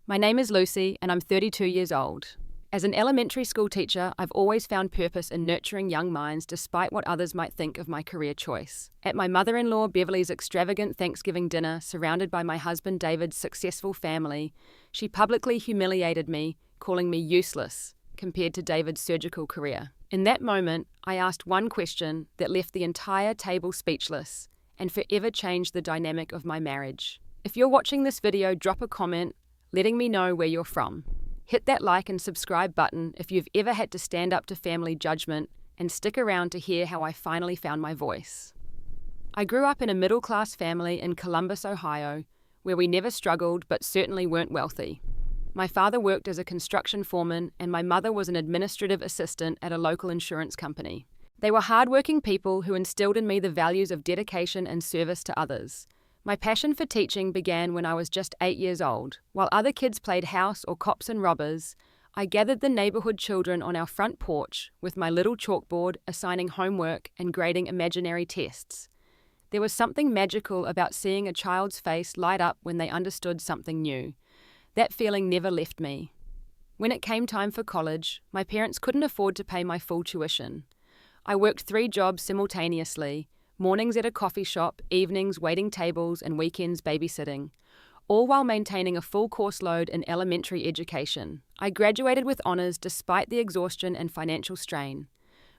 My name is Lucy, and I'm 32 years old. As an elementary school teacher, I've always found purpose in nurturing young minds despite what others might think of my career choice. At my mother-in-law Beverly's extravagant Thanksgiving dinner, surrounded by my husband David's successful family, she publicly humiliated me, calling me useless compared to David's surgical career. In that moment, I asked one question that left the entire table speechless and forever changed the dynamic of my marriage. If you're watching this video, drop a comment letting me know where you're from. Hit that like and subscribe button if you've ever had to stand up to family judgment, and stick around to hear how I finally found my voice. I grew up in a middle-class family in Columbus, Ohio, where we never struggled but certainly weren't wealthy. My father worked as a construction foreman and my mother was an administrative assistant at a local insurance company. They were hardworking people who instilled in me the values of dedication and service to others. My passion for teaching began when I was just 8 years old. While other kids played house or cops and robbers, I gathered the neighborhood children on our front porch with my little chalkboard, assigning homework and grading imaginary tests. There was something magical about seeing a child's face light up when they understood something new. That feeling never left me. When it came time for college, my parents couldn't afford to pay my full tuition. I worked 3 jobs simultaneously: mornings at a coffee shop, evenings waiting tables, and weekends babysitting, all while maintaining a full course load in elementary education. I graduated with honors despite the exhaustion and financial strain.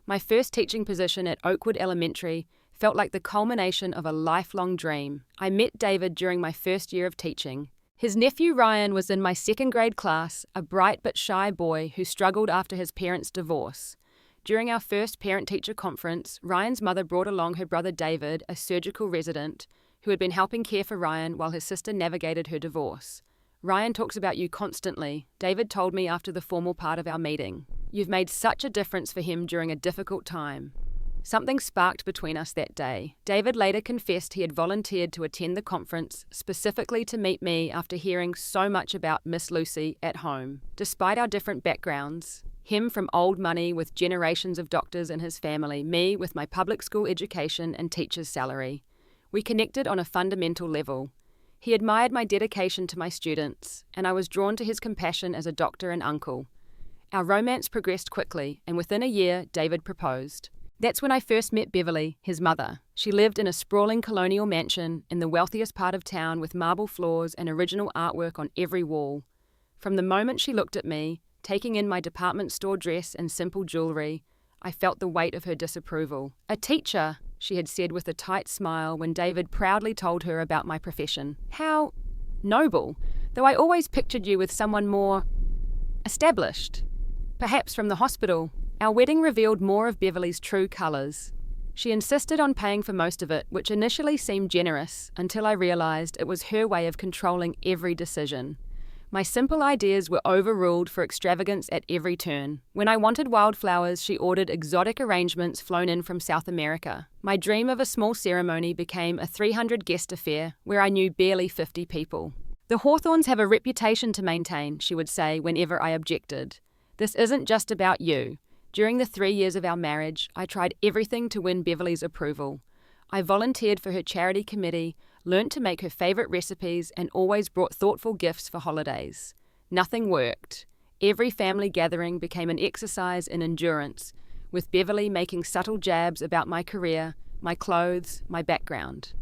My first teaching position at Oakwood Elementary felt like the culmination of a lifelong dream. I met David during my first year of teaching. His nephew Ryan was in my 2nd grade class, a bright but shy boy who struggled after his parents' divorce. During our first parent-teacher conference, Ryan's mother brought along her brother David, a surgical resident, who had been helping care for Ryan while his sister navigated her divorce. "Ryan talks about you constantly," David told me after the formal part of our meeting. "You've made such a difference for him during a difficult time." Something sparked between us that day. David later confessed he had volunteered to attend the conference specifically to meet me after hearing so much about Miss Lucy at home. Despite our different backgrounds, him from old money with generations of doctors in his family, me with my public school education and teacher's salary, we connected on a fundamental level. He admired my dedication to my students, and I was drawn to his compassion as a doctor and uncle. Our romance progressed quickly, and within a year, David proposed. That's when I first met Beverly, his mother. She lived in a sprawling colonial mansion in the wealthiest part of town with marble floors and original artwork on every wall. From the moment she looked at me, taking in my department store dress and simple jewelry, I felt the weight of her disapproval. "A teacher," she had said with a tight smile when David proudly told her about my profession. "How noble, though I always pictured you with someone more established. Perhaps from the hospital." Our wedding revealed more of Beverly's true colours. She insisted on paying for most of it, which initially seemed generous, until I realised it was her way of controlling every decision. My simple ideas were overruled for extravagance at every turn. When I wanted wildflowers, she ordered exotic arrangements flown in from South America. My dream of a small ceremony became a 300-guest affair where I knew barely 50 people. "The Hawthorns have a reputation to maintain," she would say whenever I objected. "This isn't just about you." During the 3 years of our marriage, I tried everything to win Beverly's approval. I volunteered for her charity committee, learnt to make her favourite recipes, and always brought thoughtful gifts for holidays. Nothing worked. Every family gathering became an exercise in endurance, with Beverly making subtle jabs about my career, my clothes, my background.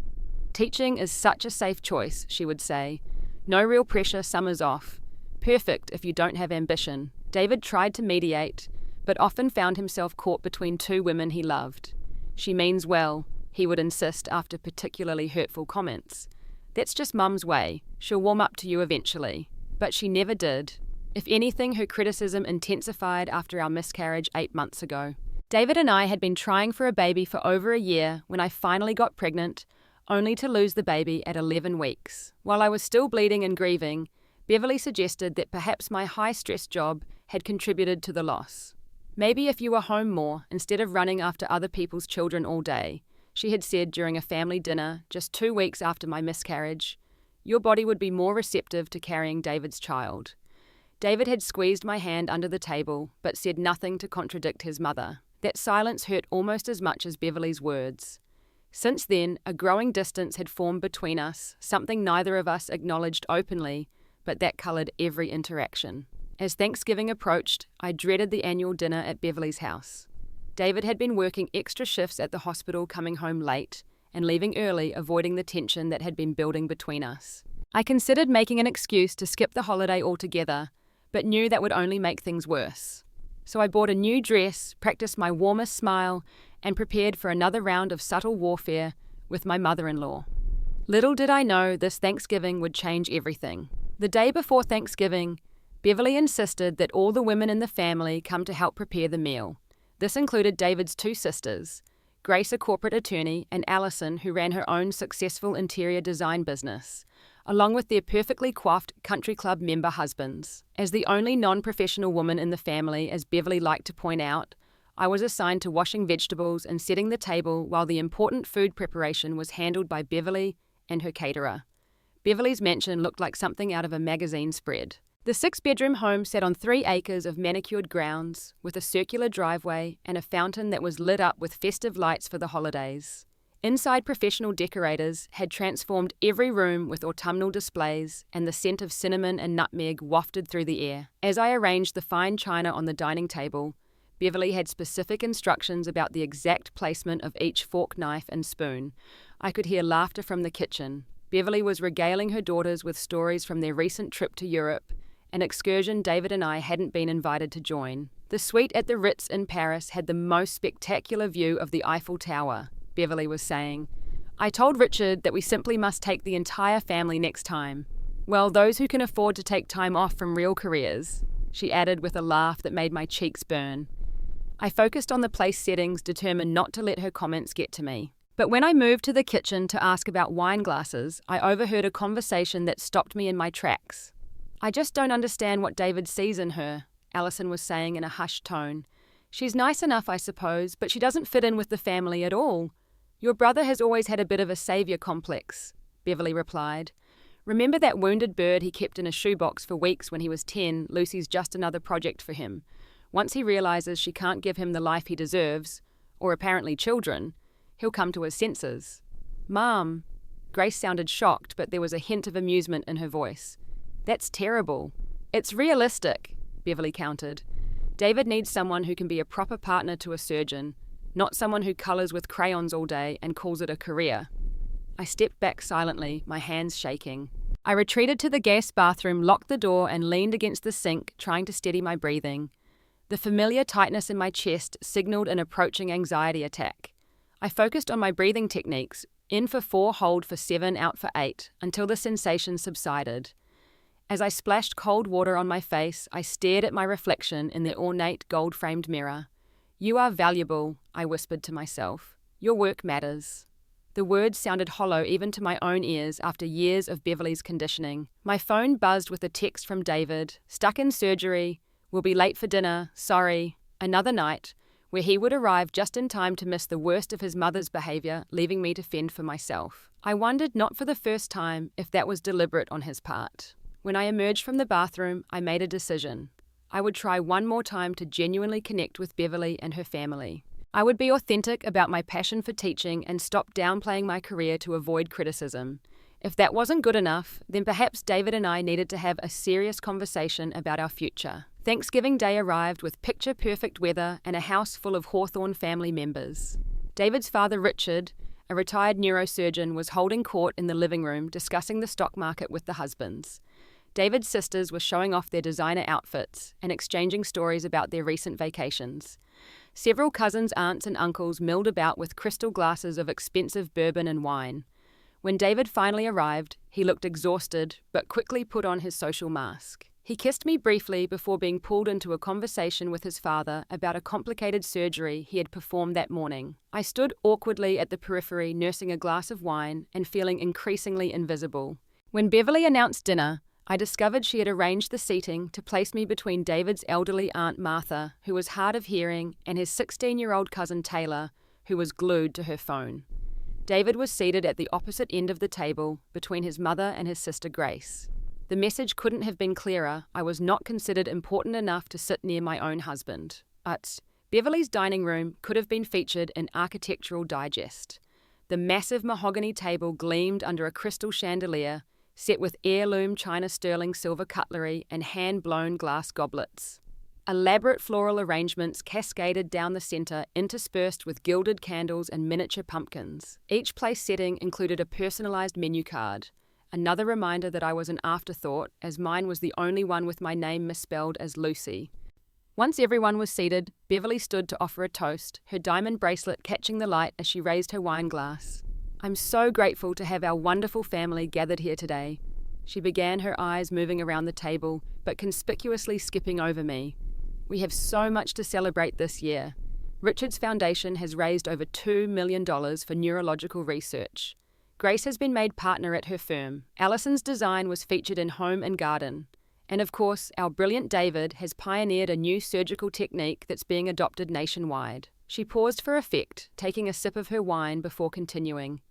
"Teaching is such a safe choice," she would say. "No real pressure, summers off. Perfect if you don't have ambition." David tried to mediate, but often found himself caught between 2 women he loved. "She means well," he would insist after particularly hurtful comments. "That's just Mum's way. She'll warm up to you eventually." But she never did. If anything, her criticism intensified after our miscarriage 8 months ago. David and I had been trying for a baby for over a year when I finally got pregnant, only to lose the baby at 11 weeks. While I was still bleeding and grieving, Beverly suggested that perhaps my high-stress job had contributed to the loss. "Maybe if you were home more, instead of running after other people's children all day," she had said during a family dinner just 2 weeks after my miscarriage, "your body would be more receptive to carrying David's child." David had squeezed my hand under the table, but said nothing to contradict his mother. That silence hurt almost as much as Beverly's words. Since then, a growing distance had formed between us, something neither of us acknowledged openly, but that coloured every interaction. As Thanksgiving approached, I dreaded the annual dinner at Beverly's house. David had been working extra shifts at the hospital, coming home late and leaving early, avoiding the tension that had been building between us. I considered making an excuse to skip the holiday altogether, but knew that would only make things worse. So I bought a new dress, practiced my warmest smile, and prepared for another round of subtle warfare with my mother-in-law. Little did I know this Thanksgiving would change everything. The day before Thanksgiving, Beverly insisted that all the women in the family come to help prepare the meal. This included David's two sisters, Grace, a corporate attorney, and Allison, who ran her own successful interior design business, along with their perfectly coiffed country club member husbands. As the only non-professional woman in the family, as Beverly liked to point out, I was assigned to washing vegetables and setting the table, while the important food preparation was handled by Beverly and her caterer. Beverly's mansion looked like something out of a magazine spread. The 6-bedroom home sat on 3 acres of manicured grounds, with a circular driveway and a fountain that was lit up with festive lights for the holidays. Inside, professional decorators had transformed every room with autumnal displays, and the scent of cinnamon and nutmeg wafted through the air. As I arranged the fine china on the dining table, Beverly had specific instructions about the exact placement of each fork, knife, and spoon. I could hear laughter from the kitchen. Beverly was regaling her daughters with stories from their recent trip to Europe, an excursion David and I hadn't been invited to join. The suite at the Ritz in Paris had the most spectacular view of the Eiffel Tower, Beverly was saying. I told Richard that we simply must take the entire family next time. Well, those who can afford to take time off from real careers, she added with a laugh that made my cheeks burn. I focused on the place settings, determined not to let her comments get to me. But when I moved to the kitchen to ask about wine glasses, I overheard a conversation that stopped me in my tracks. I just don't understand what David sees in her, Allison was saying in a hushed tone. She's nice enough, I suppose, but she doesn't fit in with the family at all. Your brother has always had a bit of a savior complex, Beverly replied. Remember that wounded bird he kept in a shoebox for weeks when he was 10? Lucy's just another project for him. Once he realizes she can't give him the life he deserves, or apparently children, he'll come to his senses. Mom. Grace sounded shocked, but there was a hint of amusement in her voice. That's terrible. It's realistic, Beverly countered. David needs someone who can be a proper partner to a surgeon, not someone who colours with crayons all day and calls it a career. I stepped back silently, my hands shaking. I retreated to the guest bathroom, locked the door, and leaned against the sink, trying to steady my breathing. The familiar tightness in my chest signalled an approaching anxiety attack. I focused on my breathing techniques, in for 4, hold for 7, out for 8, until the sensation subsided. As I splashed cold water on my face, I stared at my reflection in the ornate gold-framed mirror. You are valuable, I whispered to myself. Your work matters. The words sounded hollow even to my own ears after years of Beverly's conditioning. My phone buzzed with a text from David. Stuck in surgery. Will be late for dinner. Sorry. Another night, where he would arrive just in time to miss the worst of his mother's behavior, leaving me to fend for myself. I wondered, not for the first time, if that was deliberate on his part. When I emerged from the bathroom, I made a decision. I would try one more time to genuinely connect with Beverly and her family. I would be authentic about my passion for teaching and stop downplaying my career to avoid criticism. If that wasn't good enough, then perhaps David and I needed to have a serious conversation about our future. Thanksgiving Day arrived with picture-perfect weather and a house full of Hawthorne family members. David's father, Richard, a retired neurosurgeon, was holding court in the living room discussing the stock market with the husbands. David's sisters were showing off their designer outfits and exchanging stories about their recent vacations. Several cousins, aunts, and uncles milled about with crystal glasses of expensive bourbon and wine. When David finally arrived, he looked exhausted, but quickly put on his social mask. He kissed me briefly before being pulled into a conversation with his father about a complicated surgery he had performed that morning. I stood awkwardly at the periphery, nursing a glass of wine and feeling increasingly invisible. When Beverly announced dinner, I discovered she had arranged the seating to place me between David's elderly aunt Martha, who was hard of hearing, and his 16-year-old cousin Taylor, who was glued to her phone. David was seated at the opposite end of the table, between his mother and his sister Grace. The message couldn't have been clearer. I was not considered important enough to sit near my own husband. But Beverly's dining room could have been featured in Architectural Digest. The massive mahogany table gleamed under a crystal chandelier, set with heirloom china sterling silver cutlery and hand-blown glass goblets. Elaborate floral arrangements cascaded down the center, interspersed with gilded candles and miniature pumpkins. Each place setting included a personalized menu card, another reminder that I was an afterthought, as mine was the only one with my name misspelled as Lucy. Once everyone was seated, Beverly stood to offer a toast, her diamond bracelet catching the light as she raised her wine glass. "I'm so grateful to have our wonderful family gathered here today." She began, her eyes moving around the table, but conspicuously skipping over me. "We have so much to celebrate this year. Richard's foundation has raised over $2 million for neurological research. Grace has been made partner at her firm. Allison's design was featured in Home and Garden. And of course, our brilliant David has pioneered a new surgical technique that's being adopted nationwide." She paused for effect, taking a sip of her wine before continuing.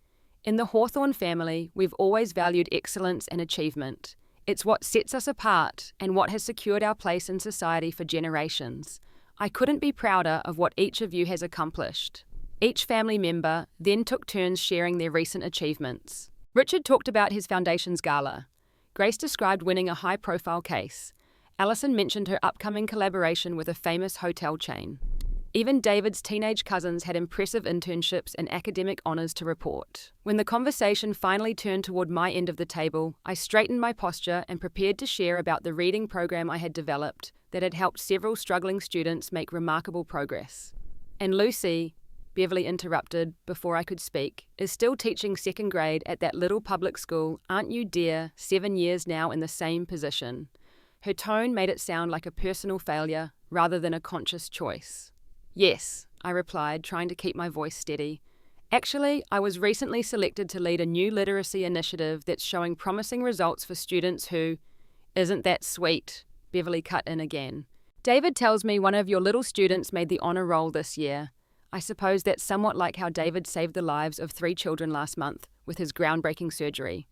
"In the Hawthorne family, we've always valued excellence and achievement. It's what sets us apart and what has secured our place in society for generations. I couldn't be prouder of what each of you has accomplished." Each family member then took turns sharing their recent achievements. Richard talked about his foundation's gala. Grace described winning a high-profile case. Allison mentioned her upcoming collaboration with a famous hotel chain. Even David's teenage cousins had impressive internships and academic honors to report. When the conversation finally turned toward my end of the table, I straightened my posture and prepared to share about the reading program I had developed that had helped several struggling students make remarkable progress. "And Lucy," Beverly interrupted before I could speak, "is still teaching second grade at that little public school, aren't you, dear, 7 years now in the same position?" Her tone made it sound like a personal failure rather than a conscious choice. "Yes," I replied, trying to keep my voice steady. "Actually, I was recently selected to lead a new literacy initiative that's showing promising results for students who—" "Isn't that sweet?" Beverly cut in again. "David tells me one of your little students made the honor roll this year. I suppose that's somewhat like how David saved the lives of 3 children last month with his groundbreaking surgery."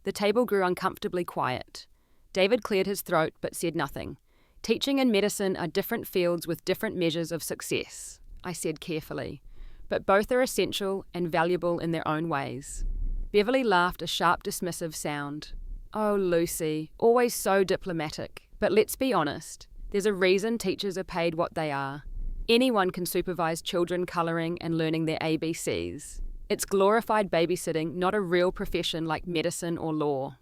The table grew uncomfortably quiet. David cleared his throat but said nothing. "Teaching and medicine are different fields with different measures of success," I said carefully, "but both are essential and valuable in their own ways." Beverly laughed, a sharp, dismissive sound. "Oh, Lucy, always so diplomatic. But let's be honest, there's a reason teachers are paid what they are. Anyone can supervise children colouring and learning their ABCs. It's glorified babysitting, not a real profession like medicine or law."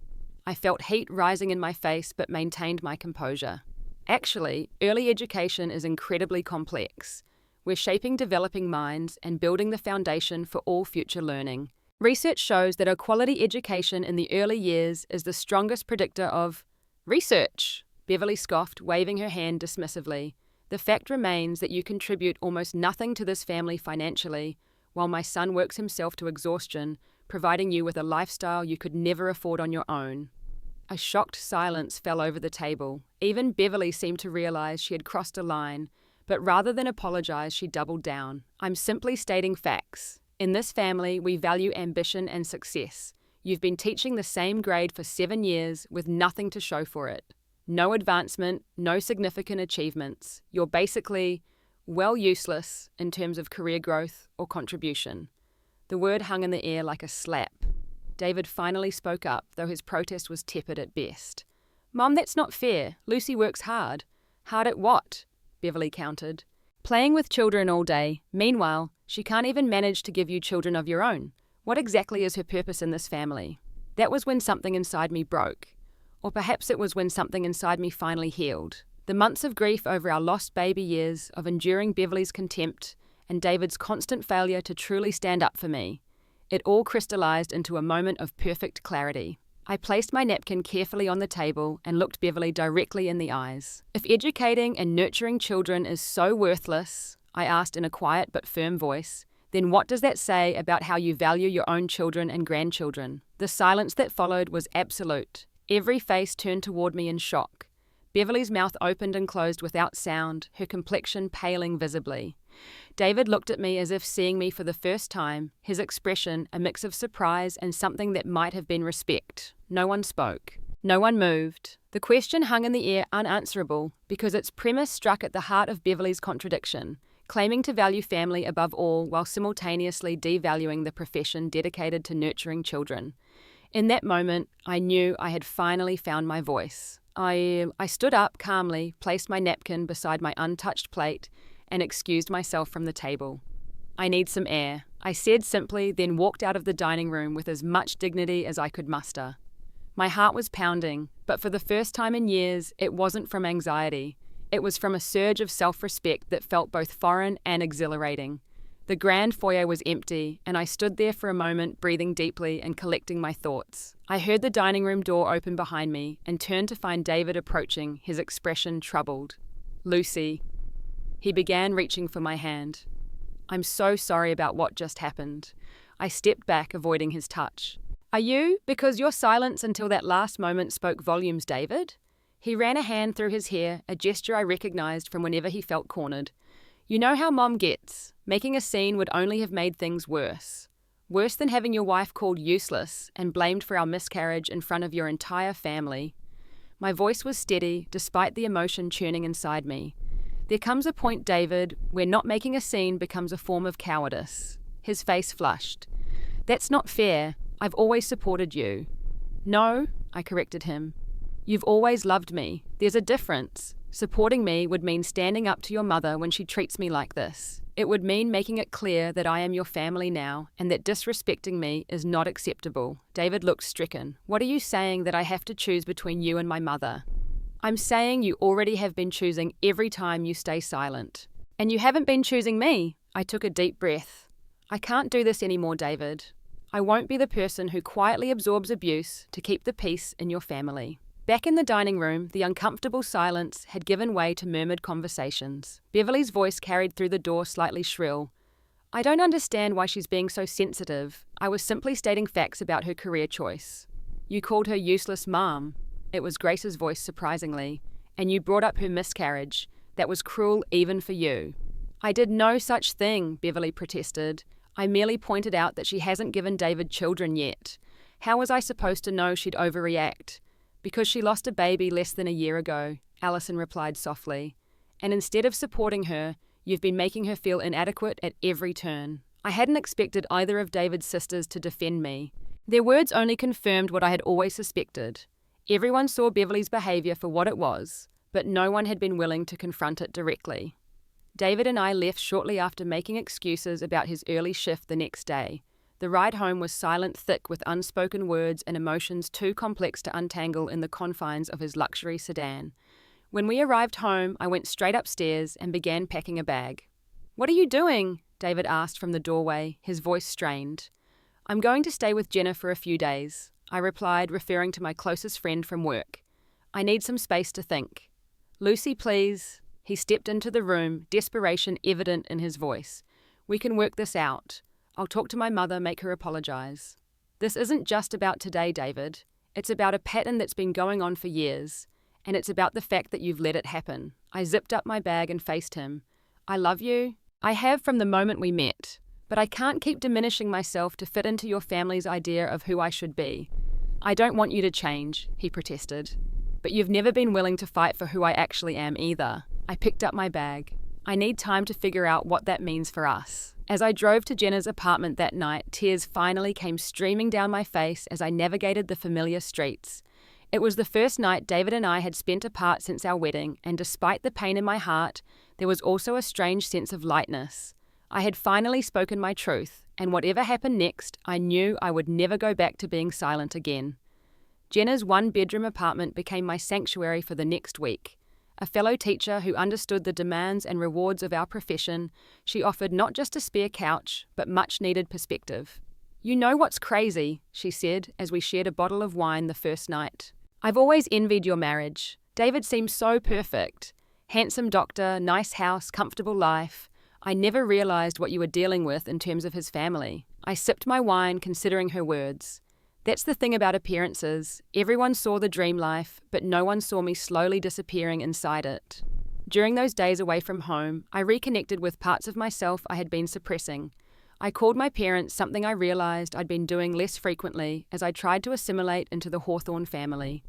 I felt heat rising in my face but maintained my composure. "Actually, early education is incredibly complex. We're shaping developing minds and building the foundation for all future learning. Research shows that a quality education in the early years is the strongest predictor of—" "Research!" Beverly scoffed, waving her hand dismissively. "The fact remains that you contribute almost nothing to this family financially, while my son works himself to exhaustion, providing you with a lifestyle you could never afford on your own." A shocked silence fell over the table. Even Beverly seemed to realize she had crossed a line, but rather than apologize, she doubled down. "I'm simply stating facts. In this family, we value ambition and success. You've been teaching the same grade for 7 years with nothing to show for it. No advancement, no significant achievements. You're basically, well, useless in terms of career growth or contribution." The word hung in the air like a slap. David finally spoke up, though his protest was tepid at best. "Mom, that's not fair. Lucy works hard." "Hard at what?" Beverly countered. "Playing with children all day. Meanwhile, she can't even manage to give you children of your own. What exactly is her purpose in this family?" That was when something inside me broke. Or perhaps it was when something inside me finally healed. The months of grief over our lost baby years, of enduring Beverly's contempt, and David's constant failure to truly stand up for me. It all crystallized into a moment of perfect clarity. I placed my napkin carefully on the table and looked Beverly directly in the eyes. "If educating and nurturing children is so worthless," I asked in a quiet but firm voice, "then what does that say about how you value your own children and grandchildren?" The silence that followed was absolute. Every face turned toward me in shock. Beverly's mouth opened and closed without sound, her complexion paling visibly. David looked at me as if seeing me for the first time, his expression a mix of surprise and something that might have been respect. No one spoke. No one moved. The question hung in the air unanswerable because its premise struck at the heart of Beverly's contradiction, claiming to value family above all while simultaneously devaluing the profession dedicated to nurturing children. In that moment, I knew I had finally found my voice. I stood up calmly, placed my napkin beside my untouched plate, and excused myself from the table. "I need some air," I said simply, then walked out of the dining room with as much dignity as I could muster. My heart was pounding, but for the first time in years, it wasn't from anxiety. It was from a surge of self-respect that felt both foreign and exhilarating. The grand foyer was empty, and I stood there for a moment, breathing deeply and collecting my thoughts. I heard the dining room door open behind me and turned to find David approaching, his expression troubled. "Lucy," he began, reaching for my hand. "I'm so sorry about what just happened." I stepped back, avoiding his touch. "Are you? Because your silence until that last moment spoke volumes, David." He ran a hand through his hair, a gesture I recognized from whenever he felt cornered. "You know how Mom gets. Making a scene would only have made things worse. Worse than having your wife called useless and blamed for our miscarriage in front of your entire family." My voice was steady, despite the emotion churning inside me. "There comes a point, David, where not making a scene becomes a form of cowardice." His face flushed. "That's not fair. I've always supported you." "No," I corrected him. "You've always loved me. There's a difference. Supporting me would mean standing up to your mother when she treats me like this. It would mean making it clear that I am your family now and that disrespecting me is not acceptable." David looked stricken. "What are you saying, that I have to choose between you and my mother?" "I'm saying you already have been choosing every time you stay silent. And you haven't been choosing me." I took a deep breath. "I can't do this anymore, David. I won't be the person who quietly absorbs abuse to keep the peace in your family." Back in the dining room, the uncomfortable silence had given way to murmured conversations. Beverly's voice carried through the door, slightly shrill. "I don't understand why she's being so sensitive. I was simply stating facts about her career choice." "You called her useless, Mom." It was Grace's voice, surprisingly. "And you brought up her miscarriage. That was cruel even for you." "I did no such thing," Beverly protested. "I merely pointed out that she hasn't given David children yet. How was I supposed to know she'd overreact?" "Because she lost a baby less than a year ago," Allison replied softly. "And instead of supporting her, you've been making her feel inadequate at every turn." I hadn't expected either of David's sisters to defend me. Their words only confirmed what I had always suspected. Everyone saw Beverly's behavior for what it was, but no one had been willing to confront it directly. David and I left shortly after, making excuses about his early shift the next day. The ride home was silent, thick with unspoken words and emotions too complex to untangle in the confines of his luxury sedan. When we arrived home, I went straight upstairs and began packing a bag. "What are you doing?" David asked from the doorway, his voice strained. "I'm going to stay with Jenna for a few days," I replied, referring to my closest friend from work. "I need some space to think." "Lucy, please." He stepped into the room, desperation evident in his voice. "We can work this out. I'll talk to my mother, make her apologize." "This isn't just about today, David. It's about a pattern that's been going on for years, and it's about the fact that you've let it happen." I zipped up my bag and faced him. "I love you. I have from the moment we met. But I can't keep diminishing myself to fit into your family's idea of who I should be." "I don't want you to change," he protested. "But you've never been willing to fight for who I actually am either." I picked up my bag. "I need time to figure out what that means for us." As I drove to Jenna's apartment that night, tears finally came streaming down my face as I navigated the familiar streets. It was the first night David and I had spent apart since our wedding, and despite the pain in my heart, there was also a strange sense of lightness. I had finally spoken my truth, and whatever happened next, I knew I would never go back to being silent again. Jenna's one-bedroom apartment became my sanctuary for the next week. A fellow teacher who understood the demands and rewards of our profession, she offered not just a spare couch, but much-needed perspective. "You know what's crazy," she said as we shared a bottle of wine the first night. "I've always envied your marriage. David seems so perfect. Handsome doctor, nice house, comfortable life. I never realized what you were dealing with in terms of his family." I sipped my wine, considering her words. That's the thing about appearances. Everyone saw the dream life, but no one saw me slowly disappearing inside it. During those days away from home, I reconnected with parts of myself I had been suppressing. I called my parents, something I realized I'd been doing less frequently as I tried to assimilate into the Hawthorne family.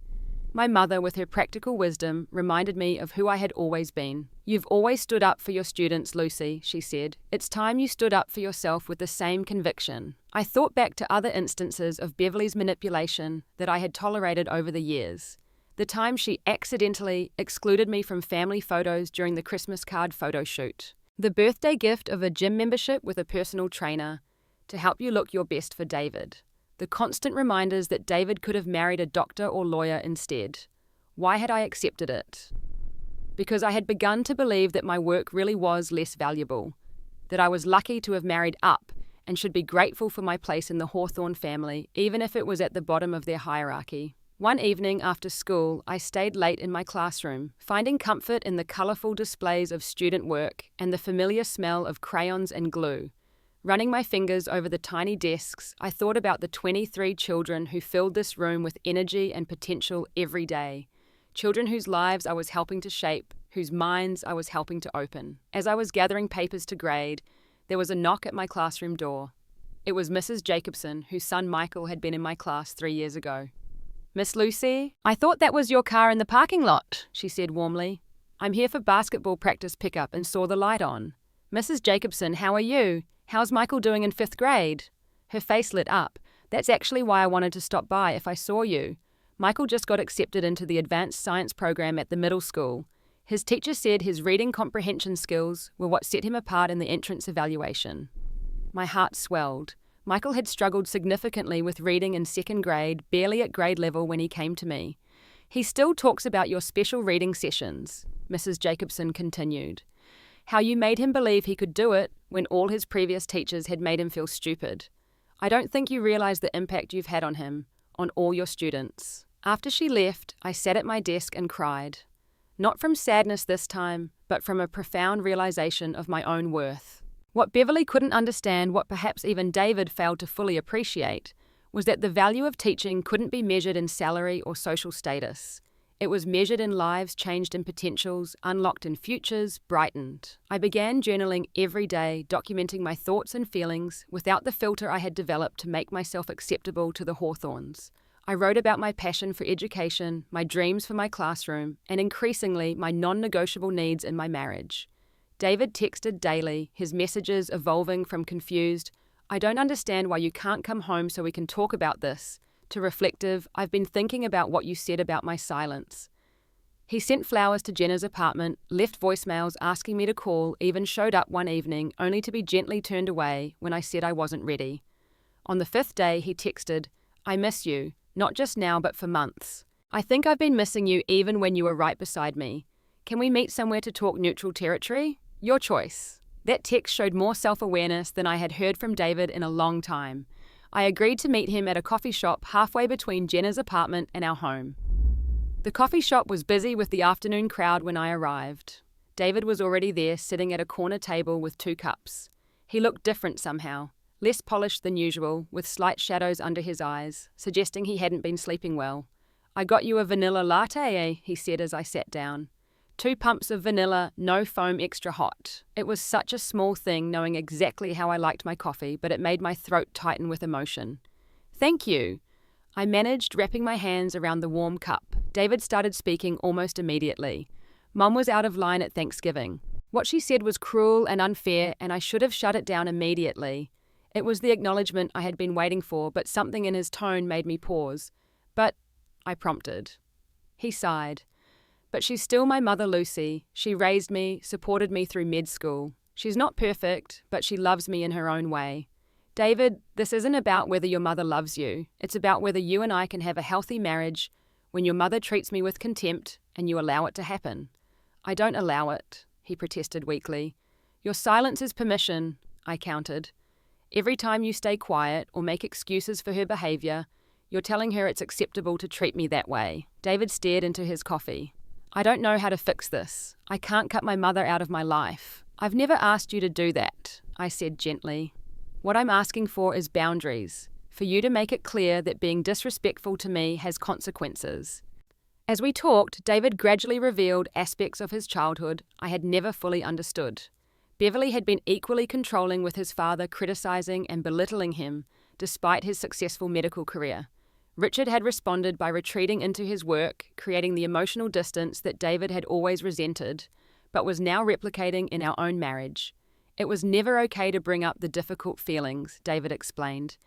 My mother, with her practical wisdom, reminded me of who I had always been. "You've always stood up for your students, Lucy," she said. "It's time you stood up for yourself with the same conviction." I thought back to other instances of Beverly's manipulation that I had tolerated over the years. The time she accidentally excluded me from family photos during the Christmas card photo shoot. The birthday gift of a gym membership with a personal trainer to help you look your best for David. The constant reminders that David could have married a doctor or lawyer instead. Why had I accepted it? Because I had begun to believe that my work really was less valuable, that I was lucky to have married up and should be grateful for my place in the Hawthorne family, even if it was at the bottom of their hierarchy. One evening after school, I stayed late in my classroom, finding comfort in the colourful displays of student work and the familiar smell of crayons and glue. Running my fingers over the tiny desks, I thought about the 23 children who filled this room with energy and potential every day. Children whose lives I was helping to shape, whose minds I was helping to open. As I was gathering papers to grade, there was a knock at my classroom door. It was Mrs. Jacobson, whose son Michael had been in my class 3 years ago. "Miss Lucy, I thought that was your car in the parking lot," she said warmly. "I'm here for basketball practice pickup and saw the light on." "Mrs. Jacobson, how are you? How's Michael doing in 5th grade? Her face lit up. "That's actually why I wanted to stop by if I saw you. Michael just got accepted into the advanced science program at the middle school. His teacher said his reading comprehension skills were what set him apart in the entrance evaluation." My heart swelled. Michael had struggled significantly with reading in 2nd grade, barely at grade level when he came to me. "He still talks about your special reading sessions," Mrs. Jacobson continued. "How you made him believe he could do it when all his previous teachers had made him feel stupid. I don't think you realize the impact you've had on him, on all your students." After she left, I sat at my desk and cried. Not from sadness this time, but from a profound realization of my own worth. What Beverly couldn't understand, what perhaps even David failed to fully appreciate, was that the value of teaching couldn't be measured in salary or social status. It was measured in lives changed in potentials, unlocked in futures, brightened. I began journaling every day, documenting my thoughts and feelings without the filter I had developed to make myself acceptable to the Hawthorns. I wrote about my passion for education, my dreams for my classroom, and increasingly my non-negotiable needs in my marriage. David texted daily, his messages evolving from confused, "I don't understand why you can't come home so we can talk about this," to reflective, "I've been thinking about what you said about my silence." He sent flowers to Jenna's apartment, left voicemails asking me to call, even showed up one evening only to be gently turned away when I said I wasn't ready. On the 5th day, he texted, "I miss you, not just now but for months. I think I've been missing you even when you were right beside me. Can we meet somewhere to talk neutral territory? Your choice." That text showed more self-awareness than I had heard from David in a long time. I agreed to meet him at a coffee shop halfway between Jenna's apartment and our home. The coffee shop was busy with the afternoon crowd when I arrived. David was already there, sitting at a corner table with 2 cups. He looked different somehow, less polished than usual, with slight shadows under his eyes, suggesting he hadn't been sleeping well. "I got you a vanilla latte, eh?" he said as I sat down. 2 pumps of vanilla, no foam, extra hot. It was such a small thing, knowing exactly how I liked my coffee, but it made my throat tighten with emotion. "Thank you." I managed, wrapping my hands around the warm cup. David started speaking almost immediately. Mum was out of line at Thanksgiving. What she said was cruel and unfair, and I should have shut it down immediately. It was the acknowledgement I had been waiting for, but something in his tone made me pause. "But," I prompted. He sighed. "But she's still my mother, Lucy. She raised me, supported me through med school. She's not perfect, but she loves me in her own way. David, this isn't about whether your mother loves you. It's about whether you and I can have a healthy marriage when your mother treats me with contempt and you allow it to happen." "I don't allow it," he protested weakly. "Your silence is permission," I countered. "Every time you stay quiet or make excuses for her behavior, you're telling her it's acceptable to treat me that way." David stared into his coffee. "I don't know how to fix this. I can't cut my mother out of my life." "I've never asked you to do that," I said gently. "What I'm asking for is boundaries, for you to make it clear that being disrespectful to me has consequences." As we talked, David gradually revealed aspects of his childhood I had never fully understood. Beverly had been equally controlling, with his father criticizing and belittling him despite his successful medical career. Richard had responded by retreating into his work, creating the emotional distance that David had always resented, but was now replicating in our own marriage. It was never okay to bring up the difficult feelings, David explained.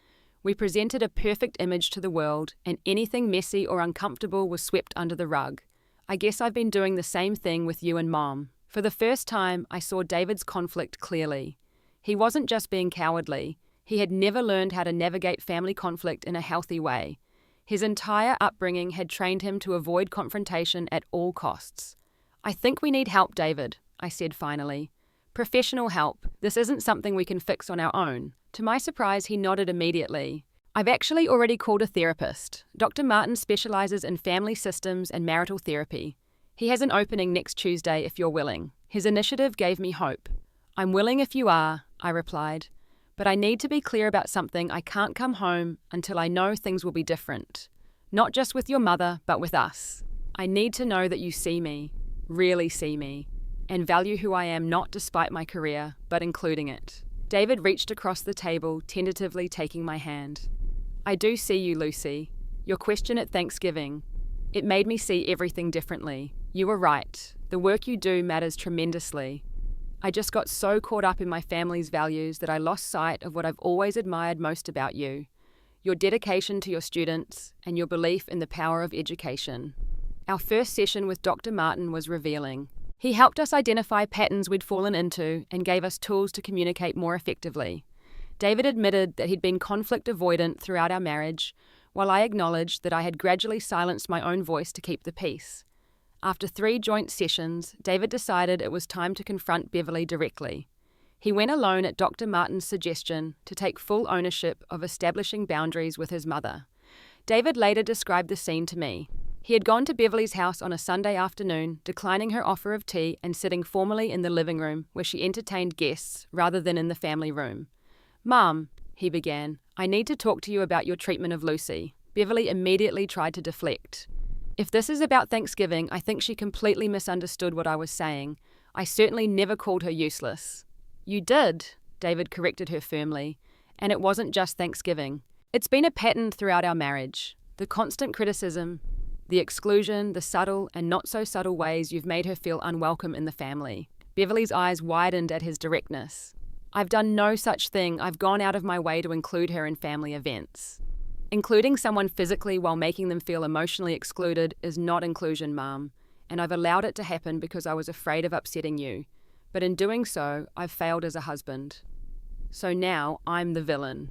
We presented a perfect image to the world, and anything messy or uncomfortable was swept under the rug. I guess I've been doing the same thing with you and Mom. For the first time, I saw David's conflict clearly. He wasn't just being cowardly. He had never learned how to navigate family conflict in a healthy way. His entire upbringing had trained him to avoid confrontation at all costs. I think we need help, David, I said finally. Professional help. This isn't something we can fix on our own. To my surprise, he nodded immediately. I've actually already called a therapist. Dr. Martin specializes in family systems and marital therapy. He has an opening next Tuesday if you're willing. His initiative gave me hope. I'm willing if you are, I replied. But I need to be clear about something. I can't come home until I know things will be different. Not just with your mother, but with us. I need to know that you see me, really see me, and value who I am not despite my career, but including it. David reached across the table, tentatively taking my hand. I do see you, Lucy. Your question at Thanksgiving. It made me see everything differently. You were right. The work you do matters tremendously. I just got so caught up in my family's values that I lost sight of what I've always admired most about you. Your dedication to your students and your belief in the power of education. Our first session with Dr. Martin was revealing. He helped us identify patterns we'd fallen into and gave us tools to communicate more effectively. David admitted that he'd been conflict avoidant throughout our marriage, while I acknowledged that I had gradually silenced my own voice to keep the peace. After 3 joint sessions, David decided it was time to confront Beverly directly. He went alone at Dr. Martin's suggestion to take full ownership of establishing boundaries with his mother. David later described the scene to me. He had gone to Beverly's house on a Sunday afternoon, declining her offer of tea and sitting formally in the living room where she entertained guests rather than in the family room. "Mom," he began, "I need to talk to you about your treatment of Lucy." Beverly immediately tried to deflect. If this is about Thanksgiving, I think she completely misunderstood what I was saying. I certainly never called her useless. You did, David corrected her firmly. And it wasn't just Thanksgiving. It's been a pattern throughout our marriage. The constant criticism, the exclusion, the subtle and not so subtle ways you've made her feel unwelcome in the family. Beverly's eyes widened at his directness. I've done no such thing. I've gone out of my way to include her in family events. Including someone physically while making them feel emotionally excluded is not inclusion, Mom, and I've allowed it to happen because I was afraid of upsetting you. But in doing so, I've failed as a husband. So now I'm the villain.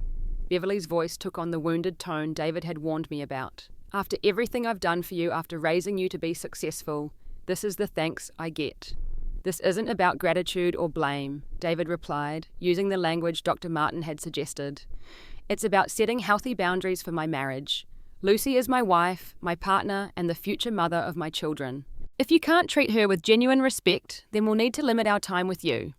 Beverly's voice took on the wounded tone David had warned me about. After everything I've done for you, after raising you to be successful, this is the thanks I get. This isn't about gratitude or blame, David replied, using the language Dr. Martin had suggested. It's about setting healthy boundaries for my marriage. Lucy is my wife, my partner, and the future mother of my children. If you can't treat her with genuine respect, then we'll need to limit our time with you.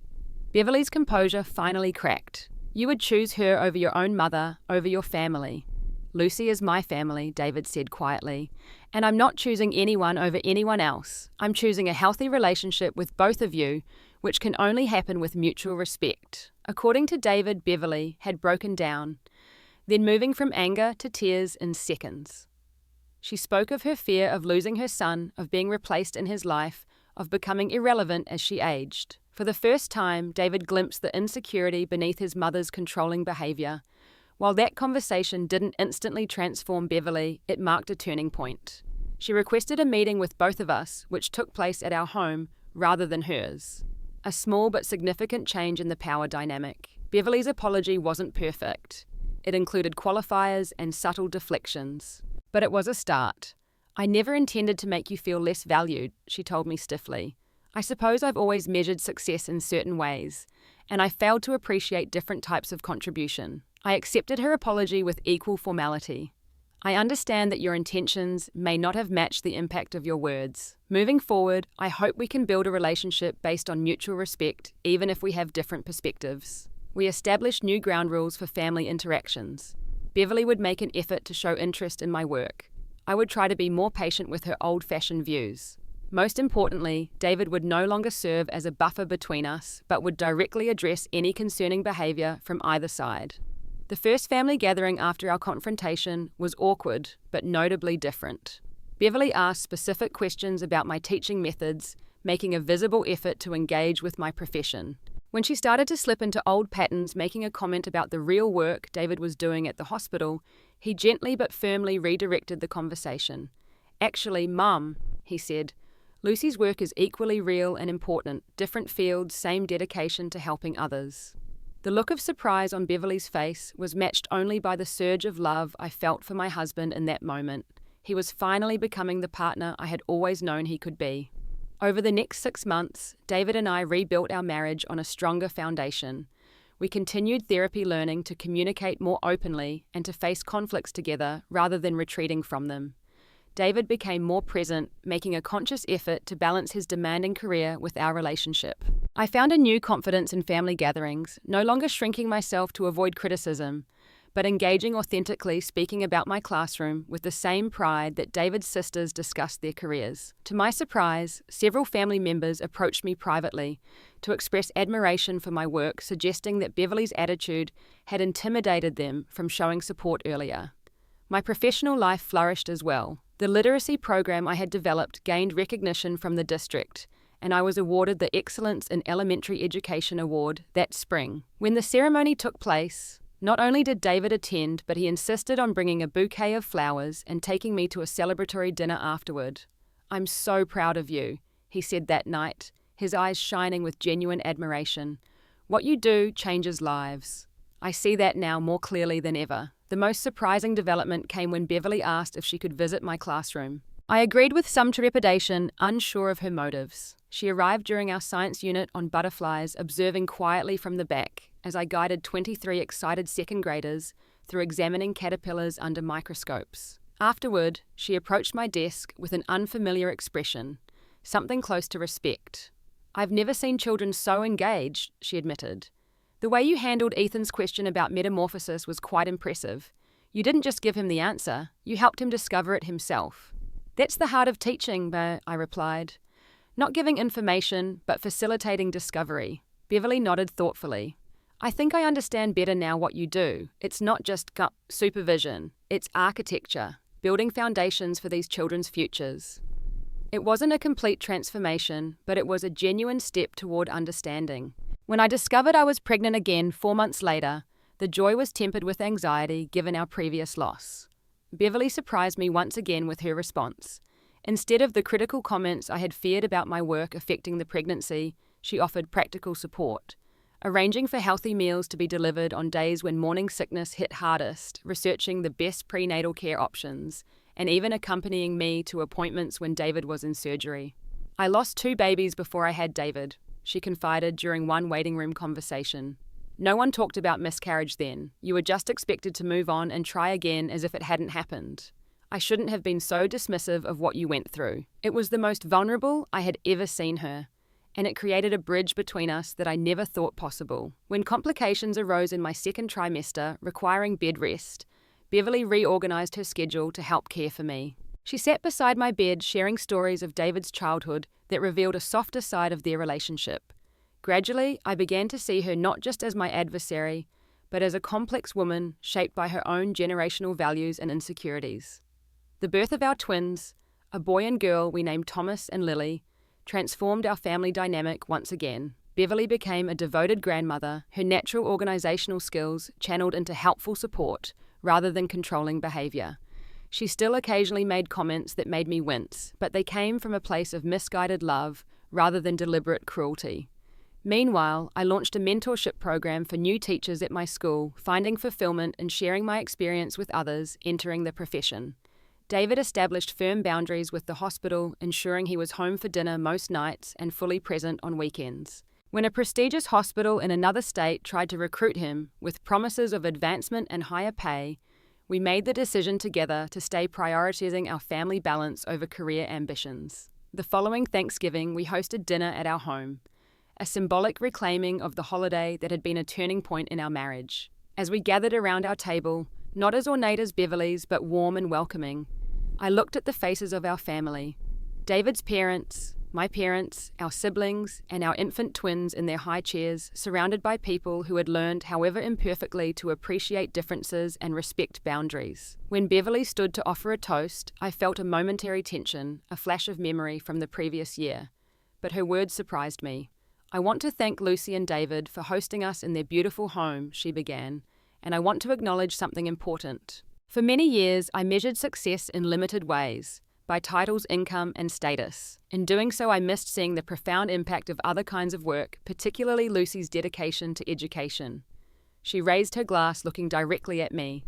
Beverly's composure finally cracked. You would choose her over your own mother, over your family. Lucy is my family, David said quietly, and I'm not choosing anyone over anyone else. I'm choosing a healthy relationship with both of you, which can only happen with mutual respect. According to David, Beverly had broken down, then moving from anger to tears in seconds. She spoke of her fear of losing her son, of being replaced in his life, of becoming irrelevant as she aged. For the first time, David glimpsed the insecurity beneath his mother's controlling behavior. While that conversation didn't instantly transform Beverly, it marked a turning point. She requested a meeting with both of us, which took place at our home rather than hers. A small but significant change in the power dynamic. Beverly's apology wasn't perfect. It included qualifiers and subtle deflections. But it was a start. I never intended to make you feel less valued, she told me stiffly. I suppose I've always measured success in certain ways, and I failed to appreciate different types of contribution. I accepted her apology with equal formality. I understand that your intentions may not have matched the impact of your words. Moving forward, I hope we can build a relationship based on mutual respect, even if we have different perspectives. We established new ground rules for family interactions. Beverly would make an effort to show interest in my work. I would try to be more patient with her old-fashioned views. Most importantly, David would no longer serve as a buffer between us, but would directly address any concerning behavior from either side. The first family gathering after our confrontation was awkward, but notably different. Beverly asked specific questions about my teaching methods, making a visible effort to engage with my profession. When she started to slip into old patterns, making a comment about the real work David was doing at the hospital, he gently but firmly redirected the conversation. "Actually, Mum," he said, "Lucy's work is equally real and important, different fields, same dedication to helping others." The look of surprise on Beverly's face was matched only by the surge of love I felt for my husband in that moment. He was finally becoming the partner I had always known he could be. Over the next 6 months, David and I rebuilt our marriage on a stronger foundation. We continued therapy, learning to communicate more openly and to face conflicts together rather than retreating from them. David became more present, making a conscious effort to balance his demanding career with our relationship. I found a new confidence in family gatherings, no longer shrinking myself to avoid criticism, but engaging authentically, speaking about my classroom with the same pride that David's sisters discussed their careers. To my surprise, several family members approached me privately to express admiration for my work, suggesting that Beverly's attitude had intimidated them from showing support earlier. My professional life flourished as well. The literacy program I had developed gained recognition from the district, and I was awarded the Excellence in Elementary Education Award that spring. When the ceremony took place, not only did David attend, but he insisted on bringing a bouquet of flowers and taking me to a celebratory dinner afterward. "I'm so proud of you," he said that night, his eyes shining with genuine admiration. "What you do changes lives." I see that now more clearly than ever. The most surprising development came when Beverly asked if she could visit my classroom. I agreed with some trepidation, unsure of her motives. She arrived during our science unit on butterflies, observing quietly from the back as I guided 23 excited second graders through examining caterpillars under microscopes. Afterward, she approached my desk with an unfamiliar expression, something close to respect. "I've never seen children so engaged," she admitted. "The way you handled Ethan's question about metamorphosis was quite impressive. You didn't just give him the answer, you helped him discover it himself." "That's the heart of teaching," I replied. "Not giving information, but facilitating discovery." Beverly nodded thoughtfully. "I think I understand better now what you do. It's not just supervision, it's architecture, building foundations for these children's futures." It wasn't a complete transformation, but it was a genuine step toward understanding. When I discovered I was pregnant again 4 months later, the joy was tempered with anxiety given our previous loss. Beverly surprised me once again with her response. Instead of the critical comments I had feared about my work affecting the pregnancy, she offered practical support, arranging for healthy meals to be delivered on days when morning sickness hit hardest, researching the best prenatal care options, and even accompanying me to appointments when David was in surgery. "I lost 2 babies before I had David," she confided during one waiting room conversation. "No one talked about miscarriage then. You were just expected to move on and try again as if it hadn't happened. I shouldn't have been so dismissive of what you went through." It was the most vulnerable I had ever seen her, and it created a bridge between us that I never thought possible. When complications arose in my second trimester, requiring bed rest, Beverly reorganized her schedule to help care for me. She sat beside my bed, sharing stories of David's childhood that revealed a softer side of their relationship. Gradually, I began to see her not just as my adversary, but as a complex woman shaped by her own generational values and insecurities. The birth of our twins, a boy and girl we named Thomas and Lily, transformed our family dynamic once again. Beverly became a devoted grandmother, her natural organizational skills channeled into helpful support rather than controlling behavior. She still occasionally made comments that made me wince, but they came from a place of misguided love rather than deliberate cruelty. Meanwhile, I launched a mentorship program for new teachers at my school, finding fulfillment in sharing my experience with others entering the profession. David established firm boundaries with the hospital, ensuring he was home for dinner most nights and fully present on weekends. When a prestigious hospital in another state tried to recruit him with promises of advancement and higher pay, we made the decision together to stay prioritizing our family balance over career ambitions. The following Thanksgiving, we hosted dinner at our home, a symbolic reclaiming of the holiday that had been a turning point in our marriage. As we gathered around our table, not as ornate as Beverly's, but warm and welcoming, I looked at the faces of our family. David's parents, my parents, our siblings, and our infant twins in their high chairs, surrounded by people who had learned, however imperfectly, to appreciate differences and respect boundaries. When Beverly stood to offer a toast, I felt a momentary tension, a flash of memory from the previous year. But her words surprised me. "I want to thank Lucy and David for hosting us in their beautiful home," she began, "and I want to acknowledge something important. For many years, I measured success in limited ways, by titles, income, and status. In doing so, I missed seeing the profound impact of other kinds of work, particularly Lucy's dedication to education." She raised her glass, looking directly at me.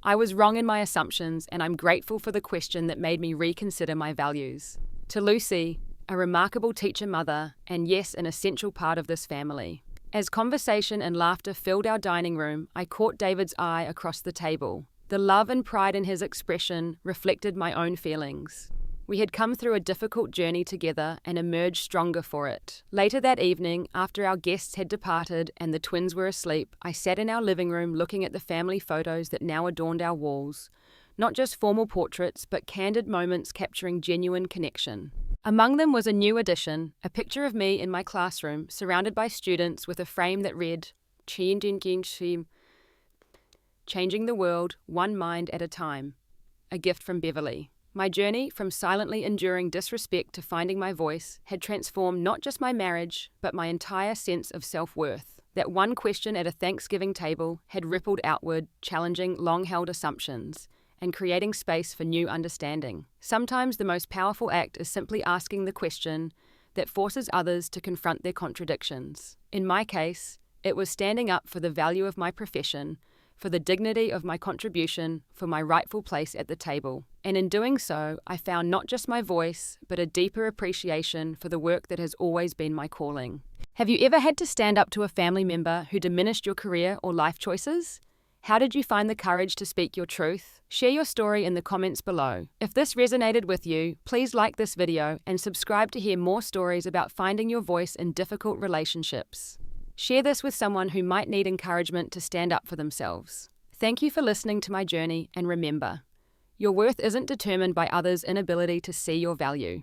"I was wrong in my assumptions, and I'm grateful for the question that made me reconsider my values." To Lucy, a remarkable teacher mother, and yes, an essential part of this family. As conversation and laughter filled our dining room, I caught David's eye across the table. The love and pride in his expression reflected my own feelings. We had come through a difficult journey together and emerged stronger for it. Later that evening, after our guests had departed and the twins were asleep, I sat in our living room looking at the family photos that now adorned our walls. Not just formal portraits, but candid moments capturing genuine connection. Among them was a new addition, a picture of me in my classroom, surrounded by students with a frame that read, "Changing the world, one mind at a time." A gift from Beverly. My journey from silently enduring disrespect to finding my voice had transformed not just my marriage, but my entire sense of self-worth. That one question at a Thanksgiving table had rippled outward, challenging long-held assumptions and creating space for new understanding. Sometimes the most powerful act is simply asking the question that forces others to confront their contradictions. In my case, it was standing up for the value of my profession, for the dignity of my contribution, for my rightful place at the table. And in doing so, I found not just my voice, but a deeper appreciation for the work that has always been my calling. Have you ever had to stand up to a family member who diminished your career or life choices? How did you find the courage to speak your truth? Share your story in the comments below. If this resonated with you, please like this video and subscribe to hear more stories about finding your voice in difficult relationships. Share this with someone who might need encouragement to stand up for themselves. Thank you for listening to my journey, and remember, your worth isn't determined by others' inability to see your value.